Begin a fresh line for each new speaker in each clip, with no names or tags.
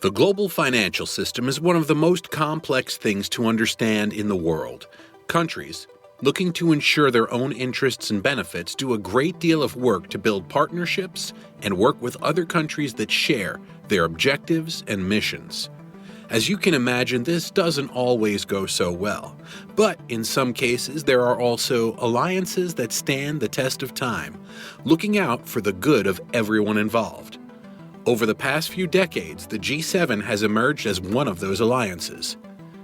The global financial system is one of the most complex things to understand in the world. Countries, looking to ensure their own interests and benefits, do a great deal of work to build partnerships and work with other countries that share their objectives and missions. As you can imagine, this doesn't always go so well, but in some cases there are also alliances that stand the test of time, looking out for the good of everyone involved. Over the past few decades, the G7 has emerged as one of those alliances.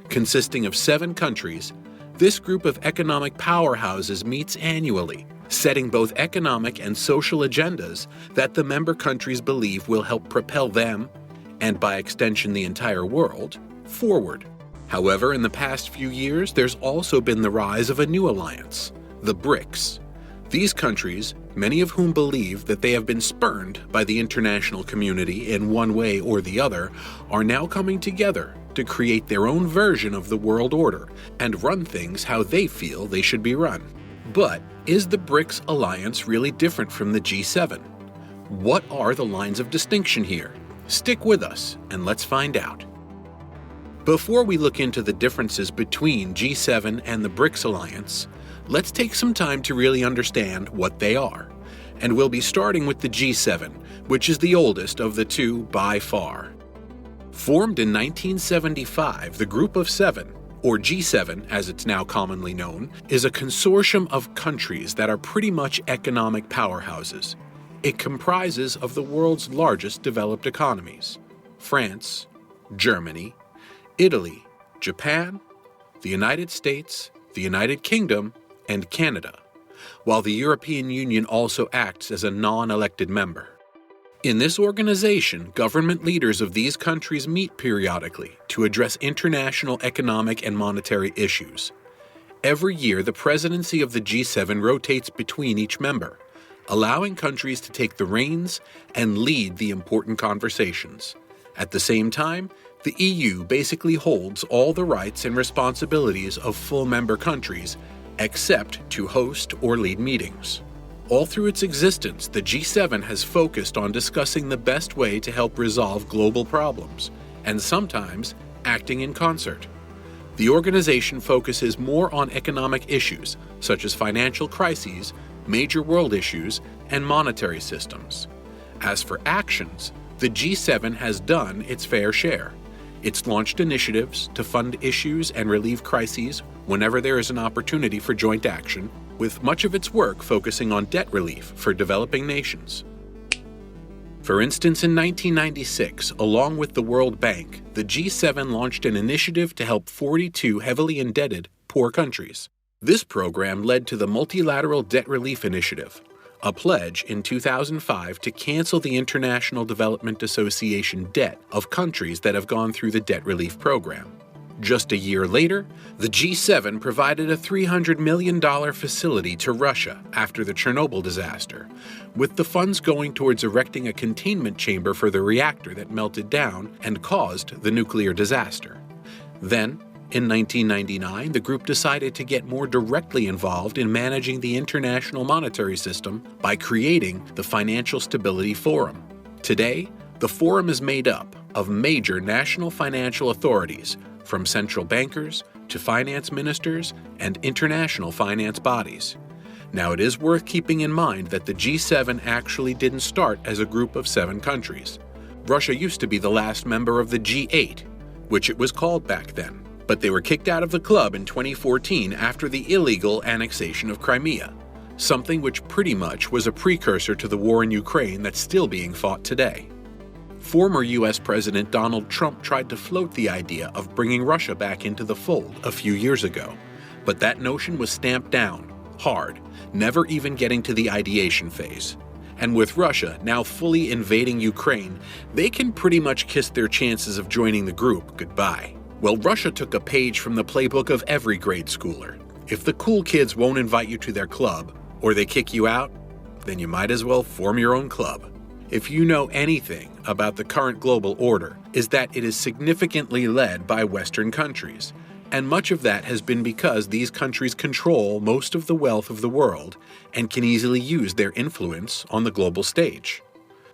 Consisting of 7 countries, this group of economic powerhouses meets annually, setting both economic and social agendas that the member countries believe will help propel them, and by extension the entire world, forward. However, in the past few years, there's also been the rise of a new alliance, the BRICS. These countries, many of whom believe that they have been spurned by the international community in one way or the other, are now coming together to create their own version of the world order and run things how they feel they should be run. But is the BRICS alliance really different from the G7? What are the lines of distinction here? Stick with us and let's find out. Before we look into the differences between G7 and the BRICS alliance, let's take some time to really understand what they are. And we'll be starting with the G7, which is the oldest of the two by far. Formed in 1975, the Group of Seven, or G7 as it's now commonly known, is a consortium of countries that are pretty much economic powerhouses. It comprises of the world's largest developed economies: France, Germany, Italy, Japan, the United States, the United Kingdom, and Canada, while the European Union also acts as a non-elected member. In this organization, government leaders of these countries meet periodically to address international economic and monetary issues. Every year, the presidency of the G7 rotates between each member, allowing countries to take the reins and lead the important conversations. At the same time, the EU basically holds all the rights and responsibilities of full member countries, except to host or lead meetings. All through its existence, the G7 has focused on discussing the best way to help resolve global problems, and sometimes acting in concert. The organization focuses more on economic issues, such as financial crises, major world issues, and monetary systems. As for actions, the G7 has done its fair share. It's launched initiatives to fund issues and relieve crises whenever there is an opportunity for joint action, with much of its work focusing on debt relief for developing nations. For instance, in 1996, along with the World Bank, the G7 launched an initiative to help 42 heavily indebted poor countries. This program led to the Multilateral Debt Relief Initiative, a pledge in 2005 to cancel the International Development Association debt of countries that have gone through the debt relief program. Just a year later, the G7 provided a $300 million facility to Russia after the Chernobyl disaster, with the funds going towards erecting a containment chamber for the reactor that melted down and caused the nuclear disaster. Then, in 1999, the group decided to get more directly involved in managing the international monetary system by creating the Financial Stability Forum. Today, the forum is made up of major national financial authorities, from central bankers to finance ministers and international finance bodies. Now, it is worth keeping in mind that the G7 actually didn't start as a group of 7 countries. Russia used to be the last member of the G8, which it was called back then, but they were kicked out of the club in 2014 after the illegal annexation of Crimea, something which pretty much was a precursor to the war in Ukraine that's still being fought today. Former U.S. President Donald Trump tried to float the idea of bringing Russia back into the fold a few years ago, but that notion was stamped down hard, never even getting to the ideation phase. And with Russia now fully invading Ukraine, they can pretty much kiss their chances of joining the group goodbye. Well, Russia took a page from the playbook of every grade schooler. If the cool kids won't invite you to their club, or they kick you out, then you might as well form your own club. If you know anything about the current global order, is that it is significantly led by Western countries, and much of that has been because these countries control most of the wealth of the world and can easily use their influence on the global stage.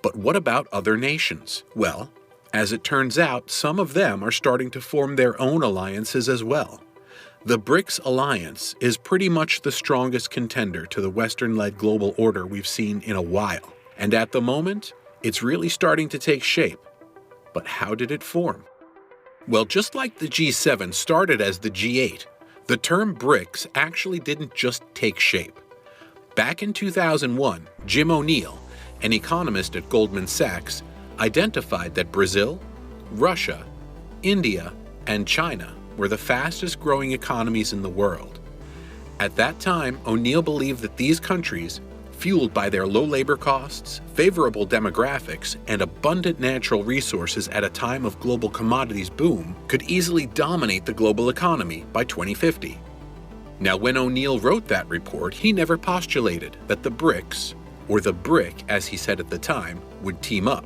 But what about other nations? Well, As it turns out, some of them are starting to form their own alliances as well. The BRICS alliance is pretty much the strongest contender to the Western-led global order we've seen in a while, and at the moment, it's really starting to take shape. But how did it form? Well, just like the G7 started as the G8, the term BRICS actually didn't just take shape. Back in 2001, Jim O'Neill, an economist at Goldman Sachs, identified that Brazil, Russia, India, and China were the fastest growing economies in the world. At that time, O'Neill believed that these countries, fueled by their low labor costs, favorable demographics, and abundant natural resources at a time of global commodities boom, could easily dominate the global economy by 2050. Now, when O'Neill wrote that report, he never postulated that the BRICS, or the BRIC as he said at the time, would team up.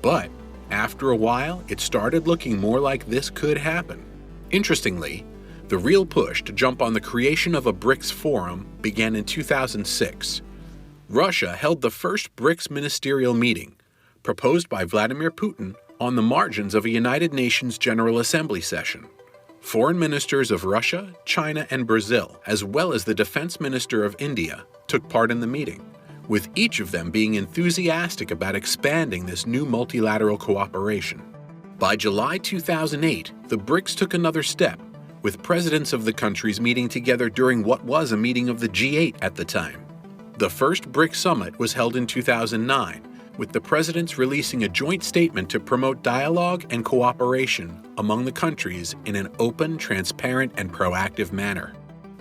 But after a while, it started looking more like this could happen. Interestingly, the real push to jump on the creation of a BRICS forum began in 2006. Russia held the first BRICS ministerial meeting, proposed by Vladimir Putin on the margins of a United Nations General Assembly session. Foreign ministers of Russia, China, and Brazil, as well as the defense minister of India, took part in the meeting, with each of them being enthusiastic about expanding this new multilateral cooperation. By July 2008, the BRICS took another step, with presidents of the countries meeting together during what was a meeting of the G8 at the time. The first BRICS summit was held in 2009, with the presidents releasing a joint statement to promote dialogue and cooperation among the countries in an open, transparent, and proactive manner.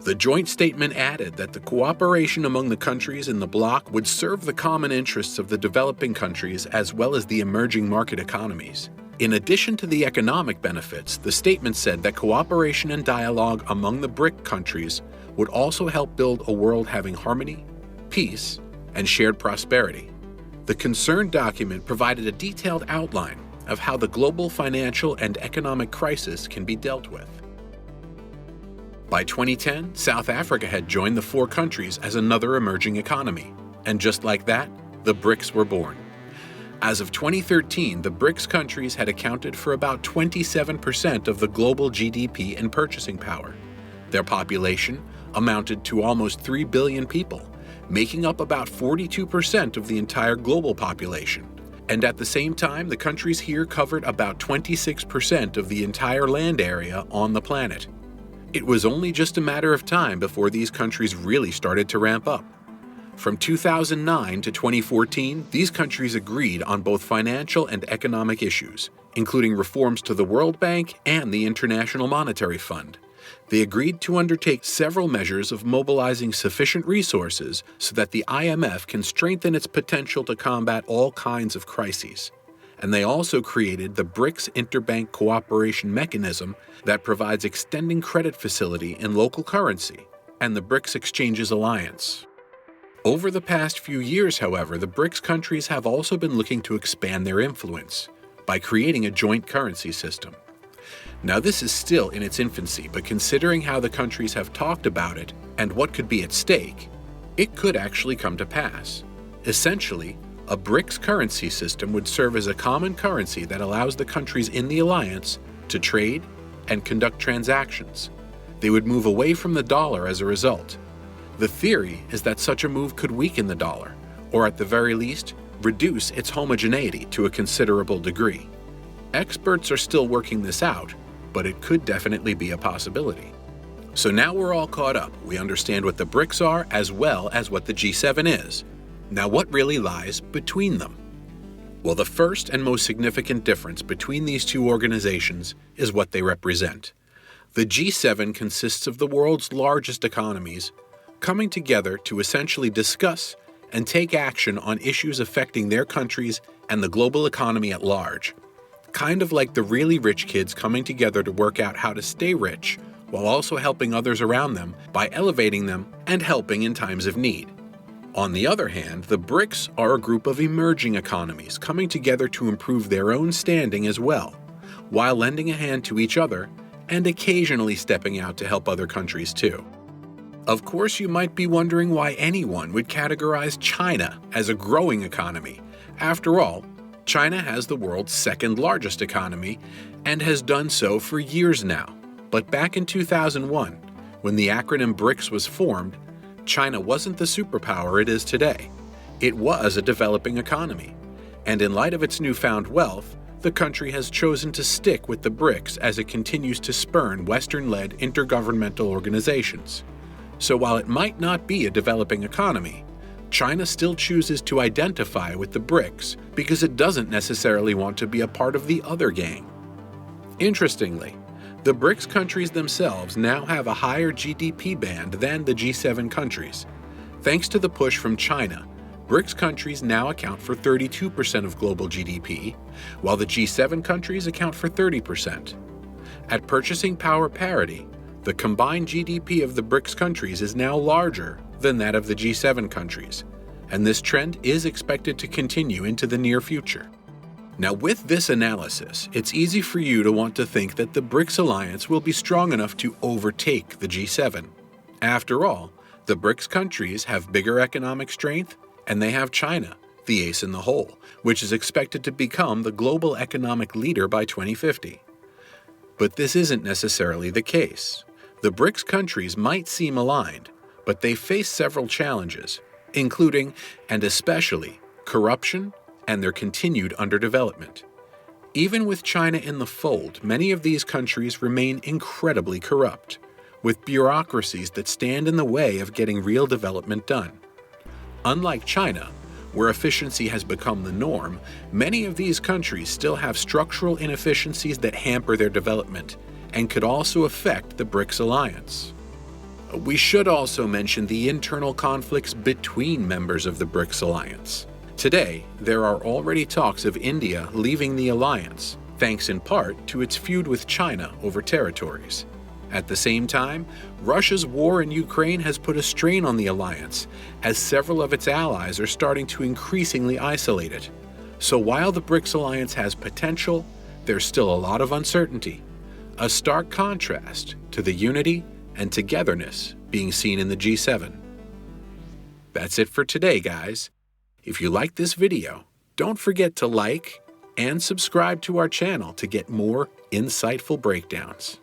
The joint statement added that the cooperation among the countries in the bloc would serve the common interests of the developing countries as well as the emerging market economies. In addition to the economic benefits, the statement said that cooperation and dialogue among the BRIC countries would also help build a world having harmony, peace, and shared prosperity. The concerned document provided a detailed outline of how the global financial and economic crisis can be dealt with. By 2010, South Africa had joined the four countries as another emerging economy, and just like that, the BRICS were born. As of 2013, the BRICS countries had accounted for about 27% of the global GDP and purchasing power. Their population amounted to almost 3 billion people, making up about 42% of the entire global population. And at the same time, the countries here covered about 26% of the entire land area on the planet. It was only just a matter of time before these countries really started to ramp up. From 2009 to 2014, these countries agreed on both financial and economic issues, including reforms to the World Bank and the International Monetary Fund. They agreed to undertake several measures of mobilizing sufficient resources so that the IMF can strengthen its potential to combat all kinds of crises. And they also created the BRICS Interbank Cooperation Mechanism that provides extending credit facility in local currency, and the BRICS Exchanges Alliance. Over the past few years, however, the BRICS countries have also been looking to expand their influence by creating a joint currency system. Now, this is still in its infancy, but considering how the countries have talked about it and what could be at stake, it could actually come to pass. Essentially, a BRICS currency system would serve as a common currency that allows the countries in the alliance to trade and conduct transactions. They would move away from the dollar as a result. The theory is that such a move could weaken the dollar, or at the very least, reduce its homogeneity to a considerable degree. Experts are still working this out, but it could definitely be a possibility. So now we're all caught up. We understand what the BRICS are as well as what the G7 is. Now, what really lies between them? Well, the first and most significant difference between these two organizations is what they represent. The G7 consists of the world's largest economies coming together to essentially discuss and take action on issues affecting their countries and the global economy at large. Kind of like the really rich kids coming together to work out how to stay rich, while also helping others around them by elevating them and helping in times of need. On the other hand, the BRICS are a group of emerging economies coming together to improve their own standing as well, while lending a hand to each other and occasionally stepping out to help other countries too. Of course, you might be wondering why anyone would categorize China as a growing economy. After all, China has the world's second largest economy and has done so for years now. But back in 2001, when the acronym BRICS was formed, China wasn't the superpower it is today. It was a developing economy. And in light of its newfound wealth, the country has chosen to stick with the BRICS as it continues to spurn Western-led intergovernmental organizations. So while it might not be a developing economy, China still chooses to identify with the BRICS because it doesn't necessarily want to be a part of the other gang. Interestingly, the BRICS countries themselves now have a higher GDP band than the G7 countries. Thanks to the push from China, BRICS countries now account for 32% of global GDP, while the G7 countries account for 30%. At purchasing power parity, the combined GDP of the BRICS countries is now larger than that of the G7 countries, and this trend is expected to continue into the near future. Now, with this analysis, it's easy for you to want to think that the BRICS alliance will be strong enough to overtake the G7. After all, the BRICS countries have bigger economic strength, and they have China, the ace in the hole, which is expected to become the global economic leader by 2050. But this isn't necessarily the case. The BRICS countries might seem aligned, but they face several challenges, including, and especially, corruption and their continued underdevelopment. Even with China in the fold, many of these countries remain incredibly corrupt, with bureaucracies that stand in the way of getting real development done. Unlike China, where efficiency has become the norm, many of these countries still have structural inefficiencies that hamper their development and could also affect the BRICS alliance. We should also mention the internal conflicts between members of the BRICS alliance. Today, there are already talks of India leaving the alliance, thanks in part to its feud with China over territories. At the same time, Russia's war in Ukraine has put a strain on the alliance, as several of its allies are starting to increasingly isolate it. So while the BRICS alliance has potential, there's still a lot of uncertainty, a stark contrast to the unity and togetherness being seen in the G7. That's it for today, guys. If you like this video, don't forget to like and subscribe to our channel to get more insightful breakdowns.